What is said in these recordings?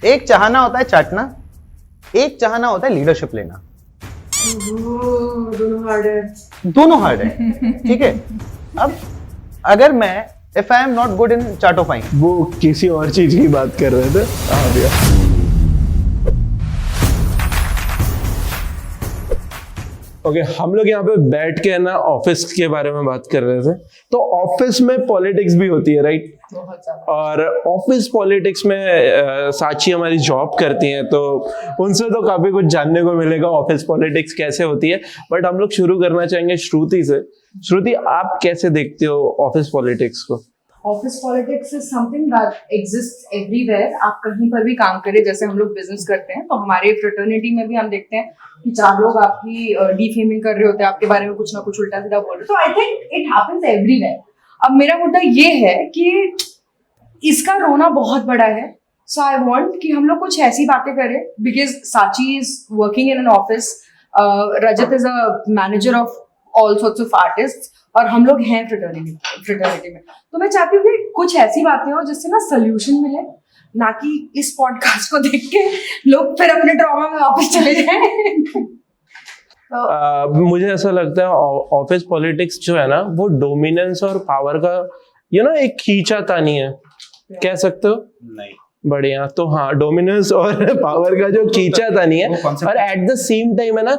एक चाहना होता है चाटना, एक चाहना होता है लीडरशिप लेना। दोनों हार्ड है, ठीक है। अब अगर मैं if I am not good in चाटोफाइंग, वो किसी और चीज की बात कर रहे थे। हाँ भैया। ओके, हम लोग यहाँ पे बैठ के ना ऑफिस के बारे में बात कर रहे थे। तो ऑफिस में पॉलिटिक्स भी होती है, राइट? और ऑफिस पॉलिटिक्स में साची हमारी जॉब करती हैं, तो उनसे तो काफी कुछ जानने को मिलेगा ऑफिस पॉलिटिक्स कैसे होती है। बट हम लोग शुरू करना चाहेंगे श्रुति से। श्रुति, आप कैसे देखते हो ऑफिस पॉलिटिक्स को? Office politics is something that exist everywhere. आप कहीं पर भी काम करें, जैसे हम लोग बिजनेस करते हैं, तो हमारे फ्रेटर्निटी में भी हम देखते हैं कि 4 लोग आपकी डिफेमिंग कर रहे होते हैं, आपके बारे में कुछ ना कुछ उल्टा सीधा बोल रहे हैं। तो I think it happens everywhere. अब मेरा मुद्दा ये है कि इसका रोना बहुत बड़ा है। सो आई वांट कि हम लोग कुछ ऐसी बातें करें, because Sachi is working in an office, Rajat is a manager of all sorts of artist, और हम लोग हैं फ्रेटर्निटी में। तो मैं चाहती हूँ कि कुछ ऐसी बातें हो जिससे ना सोल्यूशन मिले, ना कि इस पॉडकास्ट को देख के लोग फिर अपने ड्रामा में वापस चले जाएं। मुझे ऐसा लगता है ऑफिस पॉलिटिक्स जो है ना, वो डोमिनेंस और पावर का एक खींचातानी है, कह सकते हो? नहीं, बढ़िया। तो हाँ, डोमिनेंस और पावर का जो खींचातानी है, और एट द सेम टाइम है ना,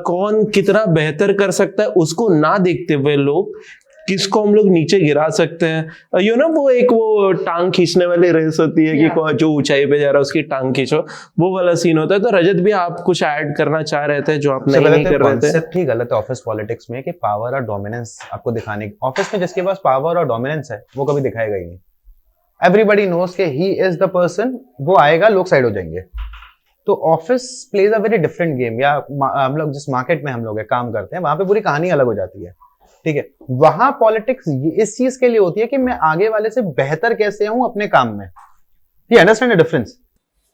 कौन कितना बेहतर कर सकता है उसको ना देखते हुए लोग किसको हम लोग नीचे गिरा सकते हैं। वो टांग खींचने वाली रेस होती है कि जो ऊंचाई पे जा रहा है उसकी टांग खींचो, वो वाला सीन होता है। तो रजत भी आप कुछ ऐड करना चाह रहे थे जो आप नहीं कर रहे थे? कॉन्सेप्ट ही गलत है ऑफिस पॉलिटिक्स में कि पावर और डोमिनेंस आपको दिखाने की। ऑफिस में जिसके पास पावर और डोमिनेंस है वो कभी दिखाएगा ही नहीं। एवरीबडी नोस के ही इज द पर्सन, वो आएगा, लोग साइड हो जाएंगे। तो office plays a very different game. या हम लोग जिस मार्केट में हम लोग काम करते हैं, वहां पे पूरी कहानी अलग हो जाती है, ठीक है। वहां पॉलिटिक्स इस चीज के लिए होती है कि मैं आगे वाले से बेहतर कैसे हूं अपने काम में। You understand the difference?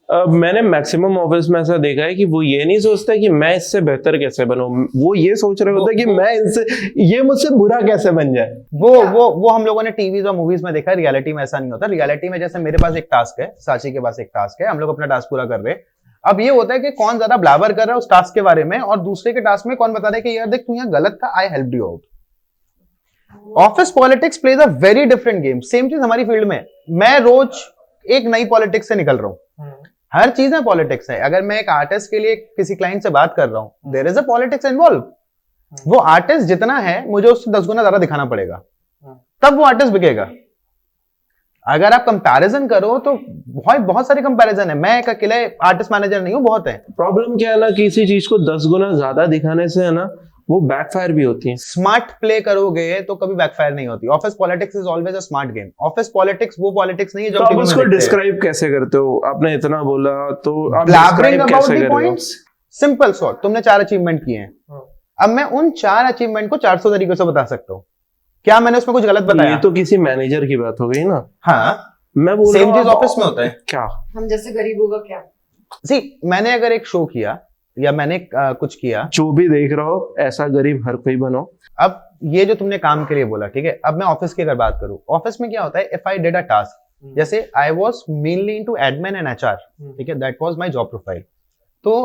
मैंने मैक्सिमम ऑफिस में ऐसा देखा है कि वो ये नहीं सोचता कि मैं इससे बेहतर कैसे बनूं, वो ये सोच रहे होते हैं कि मैं इनसे, ये मुझसे बुरा कैसे बन जाए। वो हम लोगों ने टीवीज और मूवीज में देखा है। रियलिटी में ऐसा नहीं होता। रियलिटी में जैसे मेरे पास एक टास्क है, साची के पास एक टास्क है, हम लोग अपना टास्क पूरा कर रहे हैं। अब ये होता है कि कौन ज्यादा ब्लाबर कर रहा है उस टास्क के बारे में, और दूसरे के टास्क में कौन बता रहा है कि यार देख तू यहाँ गलत था, आई helped you out. Office politics plays a very different game. Same चीज हमारी फील्ड में, मैं रोज एक नई पॉलिटिक्स से निकल रहा हूं। हर चीज में पॉलिटिक्स है। अगर मैं एक आर्टिस्ट के लिए किसी क्लाइंट से बात कर रहा हूं, there is a politics involve. वो आर्टिस्ट जितना है, मुझे उससे 10 गुना ज्यादा दिखाना पड़ेगा, तब वो आर्टिस्ट बिकेगा। अगर आप कंपैरिजन करो तो बहुत सारी कंपैरिजन है। मैं एक अकेले आर्टिस्ट मैनेजर नहीं हूं, बहुत है। प्रॉब्लम क्या है ना, किसी चीज को 10 गुना ज्यादा दिखाने से है ना, वो बैकफायर भी होती है। स्मार्ट प्ले करोगे तो कभी बैकफायर नहीं होती। Office politics is always a smart game. Office politics वो पॉलिटिक्स नहीं है जो तो आप उसको डिस्क्राइब कैसे करते हो? आपने इतना बोला तो आप डिस्क्राइब कैसे करते हो? सिंपल सॉर्ट, तुमने 4 अचीवमेंट किए हैं। अब मैं उन 4 अचीवमेंट को 400 तरीकों से बता सकता हूँ। क्या मैंने उसमें कुछ गलत बताया? ये तो किसी मैनेजर की बात हो गई ना। हाँ, मैं बोल सेम चीज ऑफिस में होता है। क्या हम जैसे गरीबों का क्या? मैंने अगर एक शो किया या मैंने कुछ किया, जो भी देख रहा हो, ऐसा गरीब हर कोई बनो। अब ये जो तुमने काम के लिए बोला, ठीक है। अब मैं ऑफिस की अगर बात करूं, ऑफिस में क्या होता है, if I did a task, जैसे I was mainly into admin and HR, ठीक है, that was my job profile. तो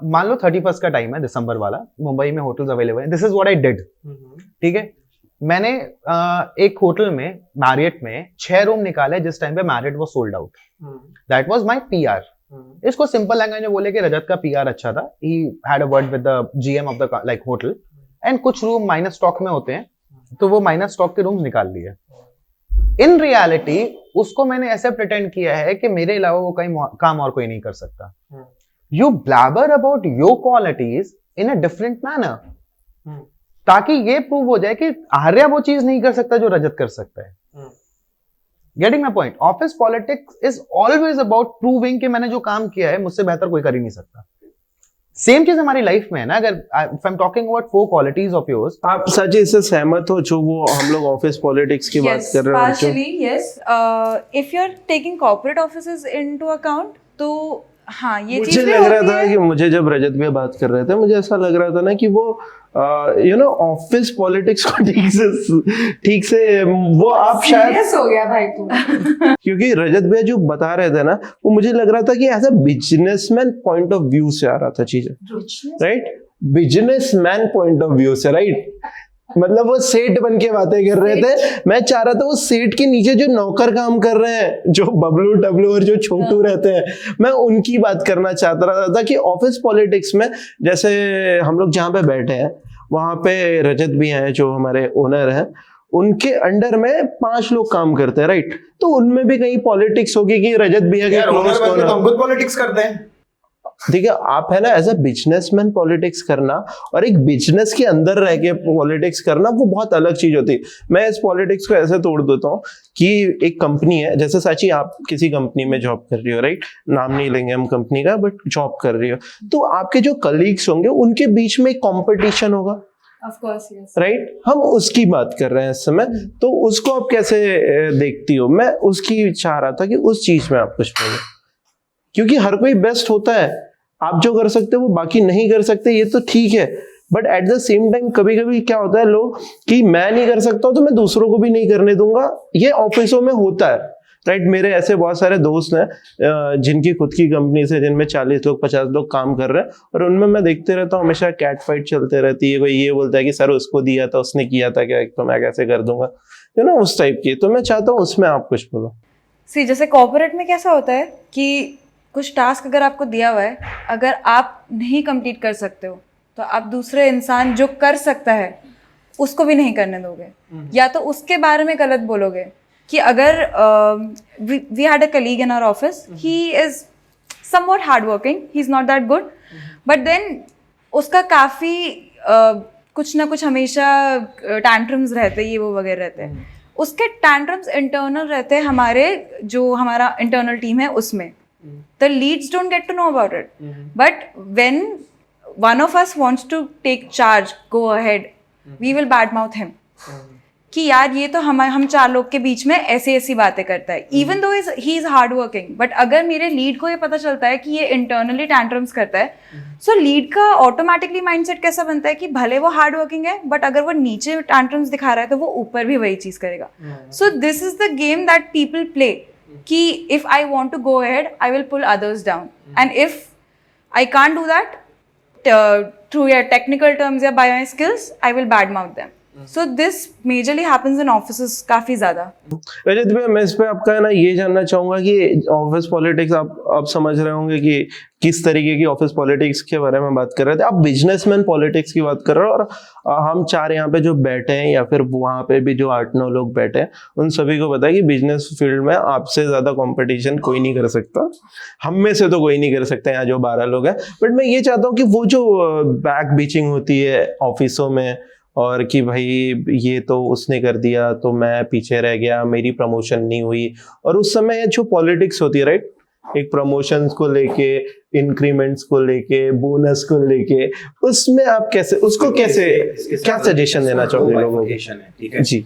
मान लो 31st का टाइम है, दिसंबर वाला, मुंबई में होटल्स अवेलेबल है। This is what I did, ठीक है। मैंने एक होटल में, मैरियट में 6 रूम निकाले जिस टाइम पे Marriott was sold out. That was my PR. इसको सिंपल लैंग्वेज में बोले कि रजत का पीआर अच्छा था। He had a word with the GM of the like hotel, and कुछ रूम माइनस स्टॉक में होते हैं, तो वो माइनस स्टॉक के रूम्स निकाल लिए। इन रियलिटी उसको मैंने ऐसे प्रिटेंड किया है कि मेरे अलावा वो कहीं काम और कोई नहीं कर सकता। You blabber about your qualities in a different manner, ताकि ये प्रूव हो जाए कि आर्या वो चीज नहीं कर सकता जो रजत कर सकता है। Getting my point? Office politics is always about proving कि मैंने जो काम किया है मुझसे बेहतर कोई कर ही नहीं सकता। सेम चीज हमारी लाइफ में है ना। अगर if I am talking about 4 qualities of yours, आप सच इससे सहमत हो जो वो हम लोग ऑफिस पॉलिटिक्स की बात कर रहे हैं? Yes. If you're taking corporate offices into account, तो हाँ ये मुझे चीज भी लग रहा होती था है। कि मुझे जब रजत भैया बात कर रहे थे, मुझे ऐसा लग रहा था ना कि वो ऑफिस पॉलिटिक्स को ठीक से वो आप शायद, सीरियस हो गया भाई तू। क्योंकि रजत भैया जो बता रहे थे ना, वो मुझे लग रहा था कि as a businessman point of view से आ रहा था चीजें, right? Businessman point of view से, राइट? मतलब वो सेठ बन के बातें कर रहे थे। मैं चाह रहा था वो सेठ के नीचे जो नौकर काम कर रहे हैं, जो बबलू टबलू और जो छोटू रहते हैं, मैं उनकी बात करना चाहता रहा था कि ऑफिस पॉलिटिक्स में जैसे हम लोग जहाँ पे बैठे हैं वहां पे रजत भी हैं जो हमारे ओनर हैं, उनके अंडर में 5 लोग काम करते हैं, राइट? तो उनमें भी कहीं पॉलिटिक्स होगी कि रजत भैया के क्लोज कौन है। हम खुद पॉलिटिक्स करते हैं। ठीक है, आप है ना एज अ बिजनेसमैन पॉलिटिक्स करना और एक बिजनेस के अंदर रह के पॉलिटिक्स करना, वो बहुत अलग चीज होती है। मैं इस पॉलिटिक्स को ऐसे तोड़ देता हूँ कि एक कंपनी है, जैसे साची आप किसी कंपनी में जॉब कर रही हो, राइट? नाम नहीं लेंगे हम कंपनी का, बट जॉब कर रही हो, तो आपके जो कलीग्स होंगे उनके बीच में एक कॉम्पिटिशन होगा, Of course, yes. राइट? हम उसकी बात कर रहे हैं इस समय। तो उसको आप कैसे देखती हो? मैं उसकी चाह रहा था कि उस चीज में आप कुछ बोलो, क्योंकि हर कोई बेस्ट होता है। आप जो कर सकते हो वो बाकी नहीं कर सकते, ये तो ठीक है, but at the same time कभी कभी क्या होता है लोग कि मैं नहीं कर सकता हूं तो मैं दूसरों को भी नहीं करने दूंगा। ये ऑफिसों में होता है, राइट? मेरे ऐसे बहुत सारे दोस्त हैं जिनकी खुद की कंपनी से, जिनमें 40 लोग 50 लोग काम कर रहे हैं, और उनमें मैं देखते रहता हूँ हमेशा कैट फाइट चलते रहती है। कोई ये बोलता है कि सर उसको दिया था, उसने किया था क्या, तो मैं कैसे कर दूंगा, उस टाइप की। तो मैं चाहता हूँ उसमें आप कुछ बोलो। जैसे कॉर्पोरेट में कैसा होता है कि कुछ टास्क अगर आपको दिया हुआ है, अगर आप नहीं कंप्लीट कर सकते हो तो आप दूसरे इंसान जो कर सकता है उसको भी नहीं करने दोगे, या तो उसके बारे में गलत बोलोगे। कि अगर we had a colleague in our office, he is somewhat hard working, he is not that good, but then उसका काफ़ी कुछ ना कुछ हमेशा टैंट्रम्स रहते, ये वो वगैरह रहते हैं। उसके टैंट्रम्स इंटरनल रहते हैं, हमारा इंटरनल टीम है उसमें। The leads don't get to know about it. But when one of us wants to take charge, go ahead, we will badmouth him. कि यार ये तो हम 4 लोग के बीच में ऐसी बातें करता है, even though he is hard working. But अगर मेरे लीड को ये पता चलता है कि ये internally tantrums करता है, so लीड का automatically mindset कैसा बनता है कि भले वो hard working है, but अगर वो नीचे tantrums दिखा रहा है तो वो ऊपर भी वही चीज करेगा. So this is the game that people play. कि if I want to go ahead, I will pull others down. And if I can't do that through your technical terms या by my skills, I will badmouth them. So this majorly happens in offices काफी ज्यादा। रजत भैया, मैं इस पे आपका है ना ये जानना चाहूंगा कि ऑफिस पॉलिटिक्स आप समझ रहे होंगे कि किस तरीके की ऑफिस पॉलिटिक्स के बारे में बात कर रहे थे। आप बिजनेसमैन पॉलिटिक्स की बात कर रहे हो, और हम 4 यहाँ पे जो बैठे हैं या फिर वहाँ पे भी जो 8-9 लोग बैठे हैं, उन सभी को पता है कि बिजनेस फील्ड में आपसे ज्यादा कंपटीशन कोई नहीं कर सकता। हम में से तो कोई नहीं कर सकता यहाँ जो 12 लोग हैं। बट मैं ये चाहता हूँ कि वो जो बैक बीचिंग होती है ऑफिसों में, और कि भाई ये तो उसने कर दिया तो मैं पीछे रह गया, मेरी प्रमोशन नहीं हुई, और उस समय जो पॉलिटिक्स होती है, राइट, एक प्रमोशंस को लेके, इंक्रीमेंट्स को लेके, बोनस को लेके, उसमें आप कैसे उसको क्या सजेशन देना चाहोगे लोगों को? ठीक है जी।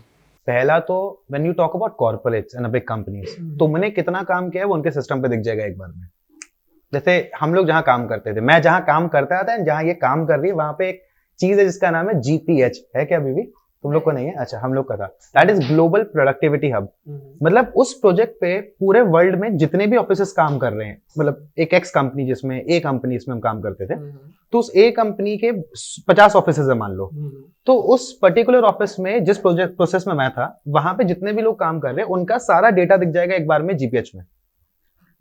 पहला तो when you talk about corporates and big companies, तुमने कितना काम किया है वो उनके सिस्टम पे दिख जाएगा एक बार में। जैसे हम लोग जहाँ काम करते थे, मैं जहाँ काम करता था, जहाँ ये काम कर रही है, वहां पे एक चीज है जिसका नाम है GPH, है क्या अभी भी? तुम लोग को नहीं है? अच्छा, हम लोग का था। That is global productivity hub. मतलब उस प्रोजेक्ट पे पूरे वर्ल्ड में जितने भी ऑफिसेस काम कर रहे हैं, मतलब एक एक्स कंपनी जिसमें A कंपनी इसमें हम काम करते थे, तो उस A कंपनी के 50 ऑफिसेज है मान लो, तो उस पर्टिकुलर ऑफिस में जिस प्रोसेस में मैं था, वहां पे जितने भी लोग काम कर रहे हैं उनका सारा डेटा दिख जाएगा एक बार में GPH में।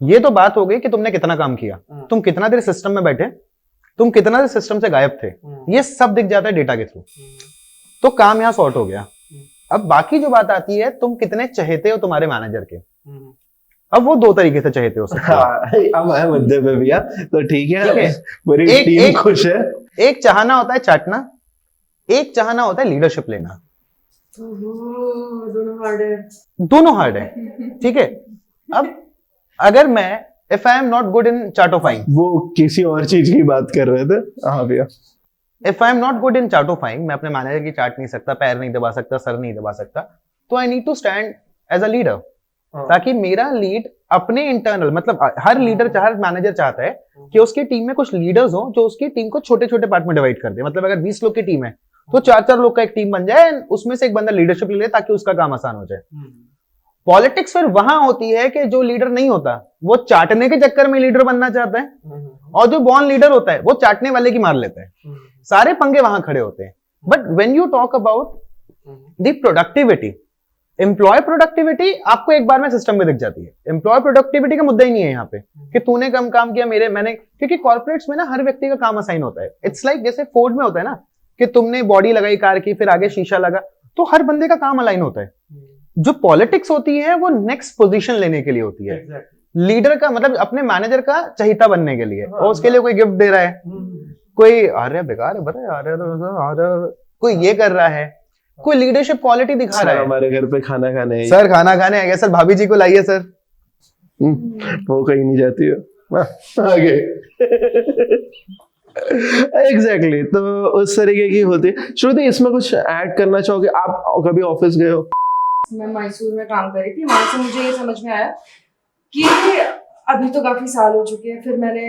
ये तो बात हो गई कि तुमने कितना काम किया, तुम कितना देर सिस्टम में बैठे, तुम कितना देर सिस्टम से गायब थे, ये सब दिख जाता है डेटा के थ्रू। तो काम यहाँ सॉर्ट हो गया। अब बाकी जो बात आती है, तुम कितने चहेते हो तुम्हारे मैनेजर के। अब वो 2 तरीके से चहेते हो सकते हो। अब है मुद्दे पे भैया, तो ठीक है, पूरी टीम खुश है। एक चाहना होता है चाटना, एक चाहना होता है लीडरशिप लेना। दोनों हार्ड है, ठीक है। अब अगर मैं if I am not good in चार्टोफाइंग, वो किसी और चीज की बात कर रहे थे। हाँ भैया, if I am not good in चार्टोफाइंग, मैं अपने मैनेजर की चाट नहीं सकता, पैर नहीं दबा सकता, सर नहीं दबा सकता, तो I need to stand as a leader, ताकि मेरा लीड अपने इंटरनल मतलब हर लीडर हर मैनेजर चाहता है कि उसकी टीम में कुछ लीडर्स हो जो उसकी टीम को छोटे छोटे पार्ट में डिवाइड कर दे। मतलब अगर 20 लोग की टीम है तो 4-4 लोग का एक टीम बन जाए, उसमें से एक बंदा लीडरशिप ले ले ताकि उसका काम आसान हो जाए। पॉलिटिक्स फिर वहां होती है कि जो लीडर नहीं होता वो चाटने के चक्कर में लीडर बनना चाहता है, और जो बॉर्न लीडर होता है वो चाटने वाले की मार लेता है। सारे पंगे वहां खड़े होते हैं। But when you talk about the productivity, employee productivity आपको एक बार में सिस्टम में दिख जाती है। एम्प्लॉय प्रोडक्टिविटी का मुद्दा ही नहीं है यहाँ पे कि तूने कम काम किया मैंने, क्योंकि कॉर्पोरेट्स में ना हर व्यक्ति का काम असाइन होता है। इट्स लाइक जैसे फोर्ड में होता है ना कि तुमने बॉडी लगाई कार की, फिर आगे शीशा लगा, तो हर बंदे का काम अलाइन होता है। जो पॉलिटिक्स होती है वो नेक्स्ट पोजीशन लेने के लिए होती है। लीडर का मतलब अपने मैनेजर का चहिता बनने के लिए, और उसके लिए कोई गिफ्ट दे रहा है, कोई अरे बेकार है बता अरे कोई ये कर रहा है, कोई लीडरशिप क्वालिटी दिखा रहा है। हमारे घर पे खाना खाने सर खाना खाने आ गया सर, भाभी जी को लाइए सर। वो कहीं नहीं जाती है आगे। एग्जैक्टली तो उस तरीके की होती है। श्रुति इसमें कुछ ऐड करना चाहोगे? आप कभी ऑफिस गए हो? मैं मैसूर में काम कर रही थी, वहां से मुझे ये समझ में आया कि अभी तो काफी साल हो चुके हैं, फिर मैंने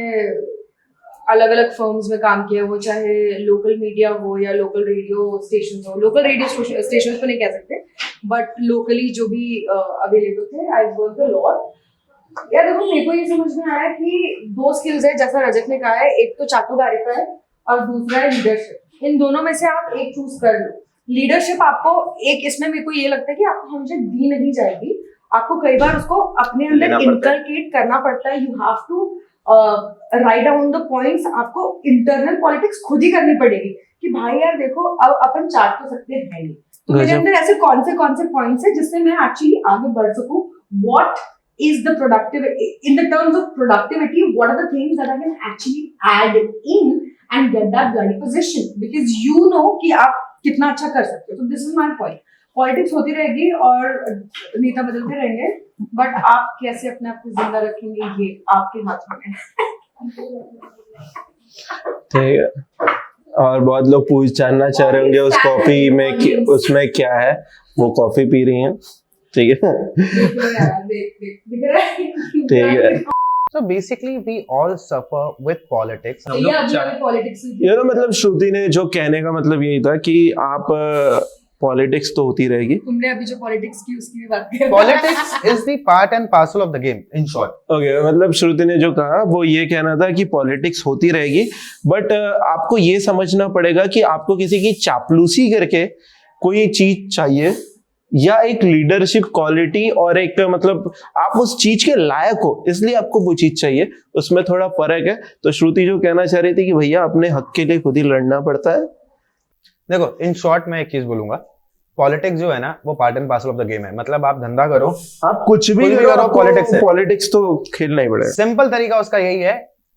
अलग अलग फर्म्स में काम किया, वो चाहे लोकल मीडिया हो या लोकल रेडियो स्टेशन हो। लोकल रेडियो स्टेशन तो नहीं कह सकते, बट लोकली जो भी अवेलेबल थे, आई वर्क अ लॉट। यार देखो, मेरे को ये समझ में आया कि 2 स्किल्स है, जैसा रजत ने कहा है, एक तो चाटुकारी का है और दूसरा है लीडरशिप। इन दोनों में से आप एक चूज कर लो। लीडरशिप आपको एक, इसमें मेरे को ये लगता है कि आपको हमेशा दी नहीं जाएगी, आपको कई बार उसको अपने अंदर इनकलकेट करना पड़ता है। You have to write down the points. आपको इंटरनल पॉलिटिक्स खुद ही करनी पड़ेगी कि भाई यार देखो, अब अपन चाट तो सकते हैं नहीं, तो मेरे अंदर ऐसे कौन से पॉइंट्स है जिससे मैं एक्चुअली आगे बढ़ सकूं। What is the productivity in the terms of productivity, what are the things that I can actually add in and get that bloody position, because you know कि आप कितना अच्छा कर सकते हो। तो this is my point. Politics होती रहेगी और नेता बदलते रहेंगे, बट आप कैसे अपने आप को जिंदा रखेंगे ये आपके हाथ में है। ठीक है। और बहुत लोग जानना चाह रहे होंगे उस कॉफी में उसमें क्या है। वो कॉफी पी रही हैं, ठीक है। ठीक है। So basically we all suffer with politics. मतलब श्रुति ने जो कहने का मतलब यही था कि आप पॉलिटिक्स तो होती रहेगी। तुमने अभी जो पॉलिटिक्स की उसकी भी बात की। Politics is the part and parcel of the game, in short. Okay, मतलब श्रुति ने जो कहा वो ये कहना था कि पॉलिटिक्स होती रहेगी, बट आपको ये समझना पड़ेगा कि आपको किसी की चापलूसी करके कोई चीज चाहिए या एक लीडरशिप क्वालिटी और एक मतलब आप उस चीज के लायक हो, इसलिए आपको वो चीज चाहिए। उसमें थोड़ा फर्क है। तो श्रुति जो कहना चाह रही थी कि भैया अपने हक के लिए खुद ही लड़ना पड़ता है। देखो, इन शॉर्ट मैं एक चीज बोलूंगा, पॉलिटिक्स जो है ना वो part and parcel of the game है। मतलब आप धंधा करो, आप कुछ भी करो, पॉलिटिक्स तो खेलना ही पड़ेगा। सिंपल तरीका उसका यही है,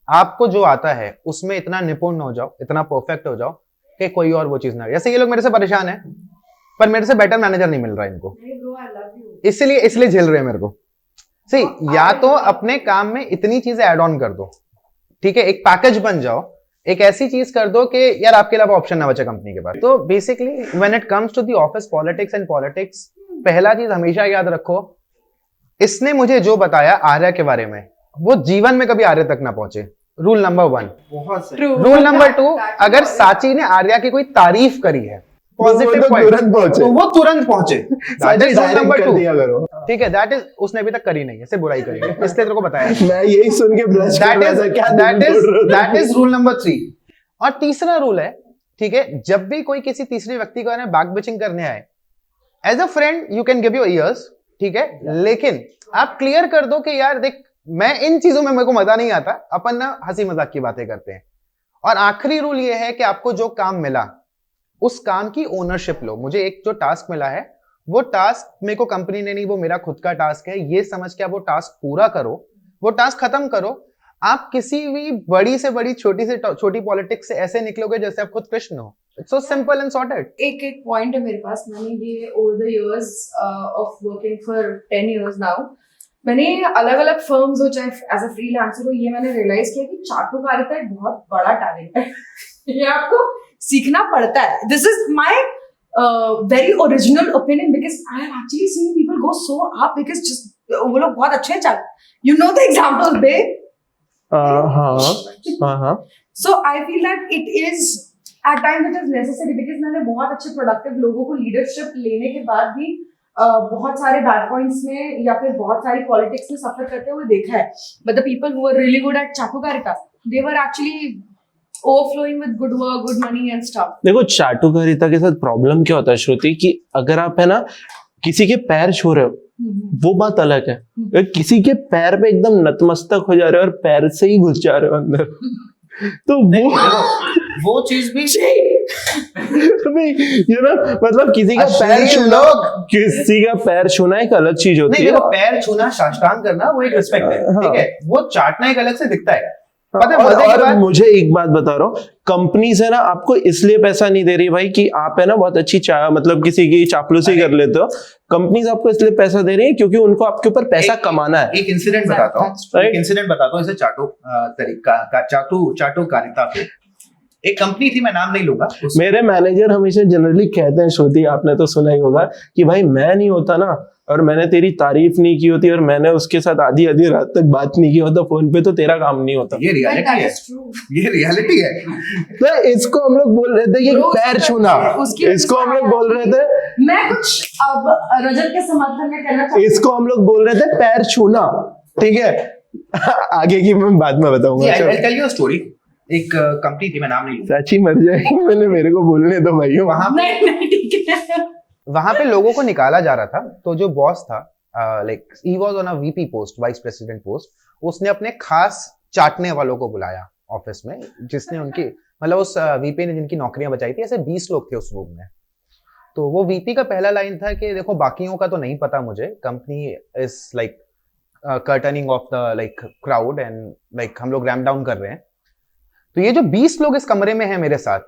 आपको जो आता है उसमें इतना निपुण हो जाओ, इतना परफेक्ट हो जाओ कि कोई और वो चीज ना। जैसे ये लोग मेरे से परेशान है, पर मेरे से बेटर मैनेजर नहीं मिल रहा है इनको, इसलिए झेल रहे हैं मेरे को। सही, या तो अपने काम में इतनी चीजें ऐड ऑन कर दो, ठीक है, एक पैकेज बन जाओ, एक ऐसी चीज कर दो कि यार आपके अलावा ऑप्शन ना बचे कंपनी के पास। तो basically when it comes to the office politics and politics, पहला चीज हमेशा याद रखो, इसने मुझे जो बताया आर्या के बारे में, वो जीवन में कभी आर्या तक ना पहुंचे। Rule number 1। रूल नंबर 2, अगर साची ने आर्या की कोई तारीफ करी है पॉजिटिव पॉइंट, तो वो तुरंत पहुंचे। ठीक है, दैट इज, उसने अभी तक करी नहीं है, सिर्फ बुराई करी है, इसलिए तेरे को बताया। मैं यही सुन के ब्लश कर रहा था, क्या दैट इज रूल नंबर 3। और तीसरा रूल है, ठीक है, जब भी कोई किसी तीसरे व्यक्ति को बैक बिचिंग करने आए, as a friend you can give your ears, ठीक है, लेकिन आप क्लियर कर दो कि यार देख, मैं इन चीजों में मेरे को मजा नहीं आता, अपन ना हंसी मजाक की बातें करते हैं। और आखिरी रूल ये है कि आपको जो काम मिला उस काम की ओनरशिप लो। मुझे एक जो टास्क मिला है, वो टास्क मेरे को कंपनी ने नहीं, वो मेरा खुद का टास्क है, ये समझ के आप वो टास्क पूरा करो, वो टास्क खत्म करो। आप किसी भी बड़ी से बड़ी, छोटी से छोटी पॉलिटिक्स से ऐसे निकलोगे जैसे आप खुद कृष्ण हो। It's so simple and sorted. एक पॉइंट है मेरे पास, मैंने ये over the years of working for 10 years now, मैंने अलग अलग फर्म्स हो चाहे एज अ फ्रीलांसर हो, ये मैंने रियलाइज किया कि चाटुकारिता एक बहुत बड़ा टैलेंट है। ये आपको सीखना पड़ता है। This is my very original opinion, because I have actually seen people go so up because just वो लोग बहुत अच्छे हैं, यू नो द एग्जांपल्स बे। हाँ so I feel that it is at times it is necessary, because मैंने बहुत अच्छे प्रोडक्टिव लोगों को लीडरशिप लेने के बाद भी बहुत सारे बैड पॉइंट्स में या फिर बहुत सारी पॉलिटिक्स में सफर करते हुए देखा है, but the people who are really good at चाटुकारिता, they were actually overflowing with good work, good money and stuff. देखो चाटुकारिता के साथ प्रॉब्लम क्या होता है श्रुति, कि अगर आप है ना किसी के पैर छू रहे हो वो बात अलग है, अगर किसी के पैर पे एकदम नतमस्तक हो जा रहे हो और पैर से ही घुस जा रहे हो अंदर, तो वो चीज भी ये ना, मतलब किसी का पैर छूना, किसी का पैर छूना एक अलग चीज होती है। देखो पैर छूना, साष्टांग करना वो एक रिस्पेक्ट है, ठीक है, वो चाटना एक अलग से दिखता है। और मुझे एक बात बता रहा हूँ, कंपनीज है ना आपको इसलिए पैसा नहीं दे रही भाई कि आप है ना बहुत अच्छी मतलब किसी की चापलूसी कर लेते हो। कंपनीज आपको इसलिए पैसा दे रही है क्योंकि उनको आपके ऊपर पैसा कमाना है। एक इंसिडेंट बताता हूँ, इसे चाटुकारिता पे एक कंपनी थी, मैं नाम नहीं लूंगा। मेरे मैनेजर हमेशा जनरली कहते हैं, श्रुति आपने तो सुना ही होगा, कि भाई मैं नहीं होता ना और मैंने तेरी तारीफ नहीं की होती और मैंने उसके साथ आधी रात तक बात नहीं की होता फोन पे, तो तेरा काम नहीं होता। ये रियलिटी है, ये रियलिटी है। तो इसको हम लोग बोल रहे थे कि पैर छूना, इसको हम लोग बोल रहे थे, मैं कुछ अब रजत के समर्थन में कहना चाहती हूं, इसको हम लोग बोल रहे थे पैर छूना, ठीक है। आगे की मैं बाद में बताऊंगा। I'll tell you a story। एक कंपनी थी, मैं नाम नहीं लूंगा। सच्ची मर जाएगी, मैंने मेरे को बोलने दो भाई। वहां पे लोगों को निकाला जा रहा था, तो जो बॉस था, like he was on a VP post, vice president post, उसने अपने खास चाटने वालों को बुलाया ऑफिस में, जिसने उनकी मतलब उस वीपी ने जिनकी नौकरियां बचाई थी, ऐसे 20 लोग थे उस रूम में। तो वो वीपी का पहला लाइन था कि देखो बाकियों का तो नहीं पता मुझे, company is like curtaining of the like crowd and like हम लोग रैम्प डाउन कर रहे हैं, तो ये जो 20 लोग इस कमरे में हैं मेरे साथ,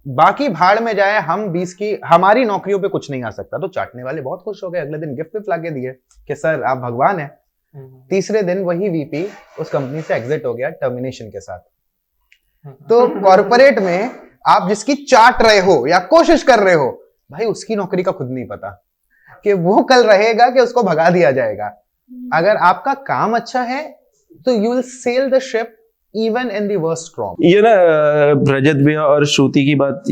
बाकी भाड़ में जाए, हम 20 की हमारी नौकरियों पे कुछ नहीं आ सकता। तो चाटने वाले बहुत खुश हो गए, अगले दिन गिफ्ट लाके दिए कि सर आप भगवान हैं। तीसरे दिन वही वीपी उस कंपनी से एग्जिट हो गया टर्मिनेशन के साथ। तो कॉर्पोरेट में आप जिसकी चाट रहे हो या कोशिश कर रहे हो, भाई उसकी नौकरी का खुद नहीं पता कि वो कल रहेगा कि उसको भगा दिया जाएगा। अगर आपका काम अच्छा है तो you will sail the ship even in the worst storm. ये ना रजत भैया और श्रुति की बात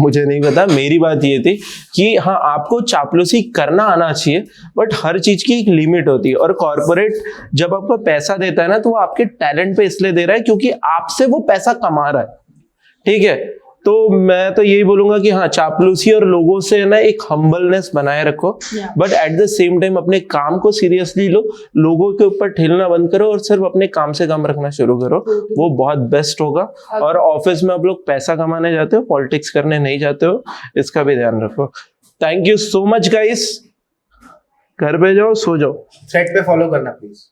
मुझे नहीं पता, मेरी बात ये थी कि हाँ आपको चापलूसी करना आना चाहिए, बट हर चीज की एक लिमिट होती है। और कॉर्पोरेट जब आपको पैसा देता है ना, तो वो आपके टैलेंट पे इसलिए दे रहा है क्योंकि आपसे वो पैसा कमा रहा है, ठीक है। तो मैं तो यही बोलूंगा कि हाँ चापलूसी और लोगों से ना एक हम्बलनेस बनाए रखो, but at the same time अपने काम को सीरियसली लो, लोगों के ऊपर ठेलना बंद करो और सिर्फ अपने काम से काम रखना शुरू करो, वो बहुत बेस्ट होगा। और ऑफिस में आप लोग पैसा कमाने जाते हो, पॉलिटिक्स करने नहीं जाते हो, इसका भी ध्यान रखो। Thank you so much guys, घर पे जाओ, सो जाओ, थ्रेड पे फॉलो करना प्लीज।